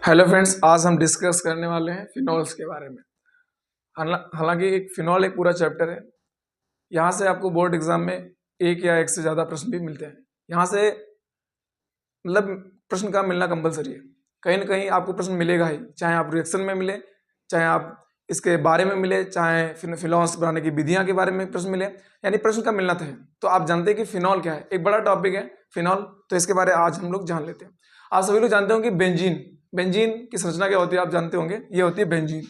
Hello friends, आज हम discuss करने वाले हैं फिनॉल्स के बारे में। हालांकि एक फिनॉल एक पूरा चैप्टर है। यहाँ से आपको बोर्ड एग्जाम में एक या एक से ज़्यादा प्रश्न भी मिलते हैं। यहाँ से मतलब प्रश्न का मिलना कंपलसरी है। कहीं ना कहीं आपको प्रश्न मिलेगा ही, चाहे आप रिएक्शन में मिले, चाहे आप इसके बारे में मिले, चाहे फिनॉल्स बनाने की विधियाँ के बारे में प्रश्न मिले, यानी प्रश्न का मिलना है। तो आप जानते हैं कि फिनॉल क्या है, एक बड़ा टॉपिक है फिनॉल। तो इसके बारे में आज हम लोग जान लेते हैं। आप सभी लोग जानते होंगे बेंजीन। बेंजीन की संरचना क्या होती है आप जानते होंगे, ये होती है बेंजीन।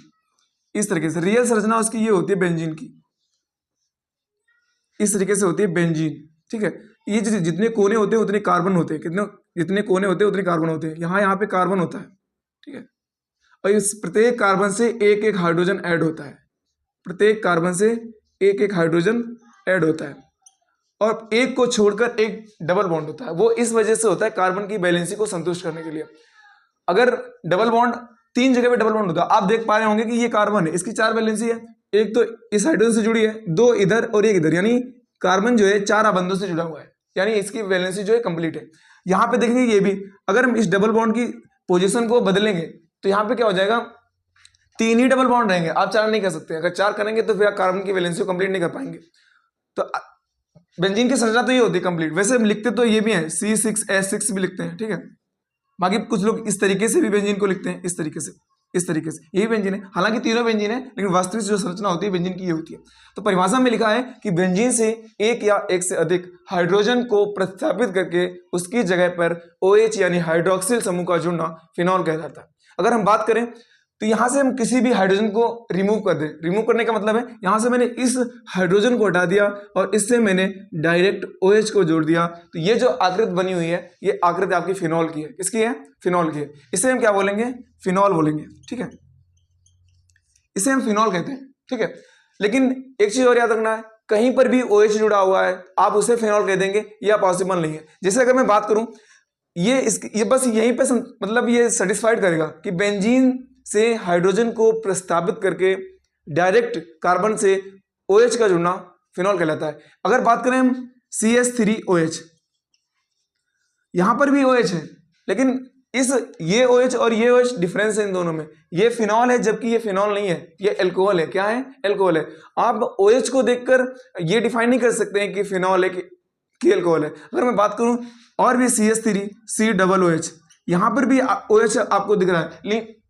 इस तरीके से रियल संरचना उसकी ये होती है बेंजीन की, इस तरीके से होती है बेंजीन। ठीक है, ये जितने कोने होते हैं उतने कार्बन होते हैं, कितने जितने कोने होते हैं उतने कार्बन होते हैं। यहाँ पे कार्बन होता है, ठीक है। और इस प्रत्येक कार्बन से एक एक हाइड्रोजन ऐड होता है, प्रत्येक कार्बन से एक एक हाइड्रोजन ऐड होता है, और एक को छोड़कर एक डबल बॉन्ड होता है। वो इस वजह से होता है कार्बन की बैलेंसी को संतुष्ट करने के लिए। अगर डबल बॉन्ड तीन जगह पे डबल बॉन्ड होता है, आप देख पा रहे होंगे कि ये कार्बन है, इसकी चार वैलेंसी है, एक तो इस हाइड्रोजन से जुड़ी है, दो इधर और एक इधर, यानी कार्बन जो है चार आबंधों से जुड़ा हुआ है, यानी इसकी वैलेंसी जो है कंप्लीट है। यहाँ पे देखेंगे ये भी, अगर हम इस डबल बॉन्ड की पोजीशन को बदलेंगे तो यहाँ पे क्या हो जाएगा, तीन ही डबल बॉन्ड रहेंगे, आप चार नहीं कर सकते। अगर चार करेंगे तो फिर आप कार्बन की वैलेंसी को कंप्लीट नहीं कर पाएंगे। तो बेंजीन की संरचना तो ये होती है कंप्लीट। वैसे हम लिखते तो ये भी है, C6H6 भी लिखते हैं, ठीक है। बाकी कुछ लोग इस तरीके से भी बेंजीन को लिखते हैं, इस तरीके से, इस तरीके से, यही बेंजीन है। हालांकि तीनों बेंजीन है, लेकिन वास्तविक जो संरचना होती है बेंजीन की ये होती है। तो परिभाषा में लिखा है कि बेंजीन से एक या एक से अधिक हाइड्रोजन को प्रतिस्थापित करके उसकी जगह पर OH यानी हाइड्रोक्सिल समूह का जुड़ना फिनॉल कहलाता है। अगर हम बात करें तो यहां से हम किसी भी हाइड्रोजन को रिमूव कर दें, रिमूव करने का मतलब है यहां से मैंने इस हाइड्रोजन को हटा दिया और इससे मैंने डायरेक्ट OH को जोड़ दिया, तो ये जो आकृति बनी हुई है ये आकृति आपकी फिनॉल की है। किसकी है? फिनॉल की है। इसे हम क्या बोलेंगे? फिनॉल बोलेंगे, ठीक है। इसे हम फिनॉल कहते हैं, ठीक है। लेकिन एक चीज और याद रखना है, कहीं पर भी OH जुड़ा हुआ है आप उसे फिनॉल कह देंगे, यह पॉसिबल नहीं है। जैसे अगर मैं बात करूं, ये बस यहीं पे मतलब ये सेटिस्फाइड करेगा कि बेंजीन से हाइड्रोजन को प्रस्तावित करके डायरेक्ट कार्बन से OH का जुड़ना फिनॉल कहलाता है। अगर बात करें हम CH3OH, यहां पर भी OH है, लेकिन ये OH और ये OH डिफरेंस है इन दोनों में। ये फिनॉल है जबकि ये फिनॉल नहीं है, ये एल्कोहल है। क्या है? एल्कोहल है। आप OH को देखकर ये डिफाइन नहीं कर सकते हैं कि फिनॉल है कि एल्कोहल है। अगर मैं बात करूं और भी CH3COOH, यहां पर भी OH आपको दिख रहा है,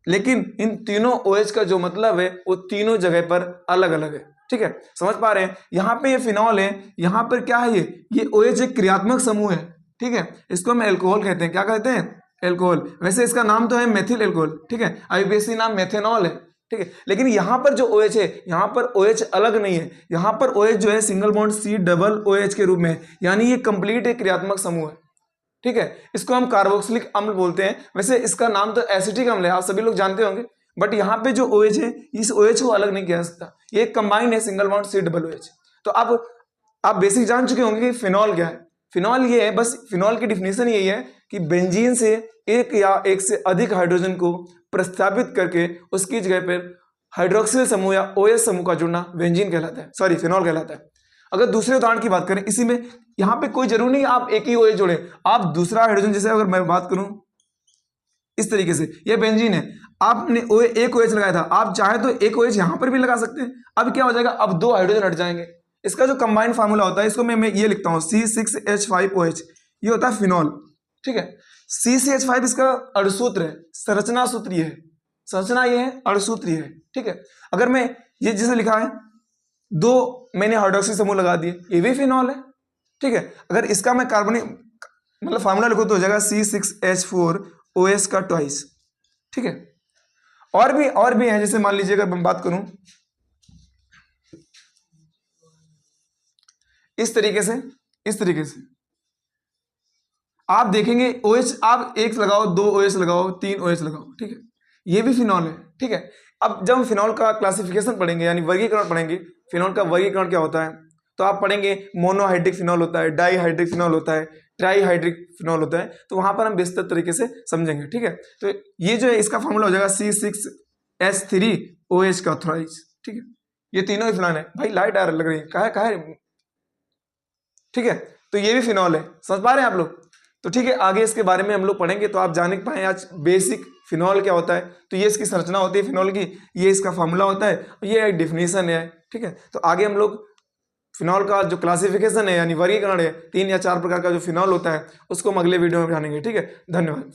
लेकिन इन तीनों OH का जो मतलब है वो तीनों जगह पर अलग अलग है, ठीक है। समझ पा रहे हैं? यहाँ पे ये फिनॉल है, यहाँ पर क्या है, ये OH एक क्रियात्मक समूह है, ठीक है। इसको हम एल्कोहल कहते हैं। क्या कहते हैं? एल्कोहल। वैसे इसका नाम तो है मेथिल एल्कोहल, ठीक है। IUPAC नाम मेथेनॉल है, ठीक है। लेकिन यहाँ पर जो OH है, यहाँ पर OH अलग नहीं है, यहाँ पर OH जो है सिंगल बॉन्ड COOH के रूप में है, यानी ये कंप्लीट एक क्रियात्मक समूह है, ठीक है। इसको हम कार्बोक्सिलिक अम्ल बोलते हैं। वैसे इसका नाम तो एसिटिक अम्ल है, आप सभी लोग जानते होंगे, बट यहाँ पे जो OH है इस OH को अलग नहीं किया जा सकता, ये कंबाइंड है सिंगल बॉन्ड COOH। तो आप बेसिक जान चुके होंगे कि फिनॉल क्या है। फिनॉल ये है, बस फिनॉल की डिफिनेशन यही है कि बेंजीन से एक या एक से अधिक हाइड्रोजन को प्रस्तावित करके उसकी जगह पर हाइड्रोक्सिल समूह या OH समूह का जुड़ना बेंजीन कहलाता है, सॉरी फिनॉल कहलाता है। अगर दूसरे उदाहरण की बात करें, इसी में यहां पे कोई जरूरी नहीं आप एक ही OH जोड़े, आप दूसरा हाइड्रोजन, जैसे अगर मैं बात करूं इस तरीके से, ये बेंजीन है, आपने एक OH लगाया था, आप चाहे तो एक OH यहां पर भी लगा सकते हैं। अब क्या हो जाएगा, अब दो हाइड्रोजन हट जाएंगे। इसका जो कंबाइंड फार्मूला होता है, इसको मैं ये लिखता हूं C6H5OH, ये होता है फिनॉल, ठीक है। CCH5 इसका अणुसूत्र है, संरचना सूत्र ये है, संरचना ये है, अणुसूत्र ये है, ठीक है। अगर मैं ये जैसे लिखा है, दो मैंने हाइड्रोक्सिल समूह लगा दिए, ये भी फिनॉल है, ठीक है। अगर इसका मैं कार्बनिक मतलब फार्मूला लिखो तो हो जाएगा C6H4OH का ट्वाइस, ठीक है। और भी है, जैसे मान लीजिए अगर मैं बात करूं इस तरीके से आप देखेंगे OH, आप एक लगाओ, दो OH लगाओ, तीन OH लगाओ, ठीक है, ये भी फिनॉल है, ठीक है। अब जब हम फिनॉल का क्लासिफिकेशन पढ़ेंगे यानी वर्गीकरण पढ़ेंगे, फिनॉल का वर्गीकरण क्या होता है, तो आप पढ़ेंगे मोनोहाइड्रिक फिनॉल होता है, डाईहाइड्रिक फिनॉल होता है, ट्राईहाइड्रिक फिनॉल होता है, तो वहां पर हम विस्तृत तरीके से समझेंगे, ठीक है। तो ये जो है इसका फॉर्मूला हो जाएगा C6H3OH का थ्राइस, ठीक है। ये तीनों ही फिनॉल है। भाई लाइट आ लग रही है, कहा है, ठीक है। तो ये भी फिनॉल है, समझ पा रहे हैं आप लोग। तो ठीक है, आगे इसके बारे में हम लोग पढ़ेंगे। तो आप जान पाए आज बेसिक फिनॉल क्या होता है, तो ये इसकी संरचना होती है फिनॉल की, ये इसका फॉर्मूला होता है, ये एक डिफिनेशन है। ठीक है, तो आगे हम लोग फिनॉल का जो क्लासिफिकेशन है यानी वर्गीकरण है, 3 या 4 प्रकार का जो फिनॉल होता है, उसको हम अगले वीडियो में जानेंगे। ठीक है, धन्यवाद।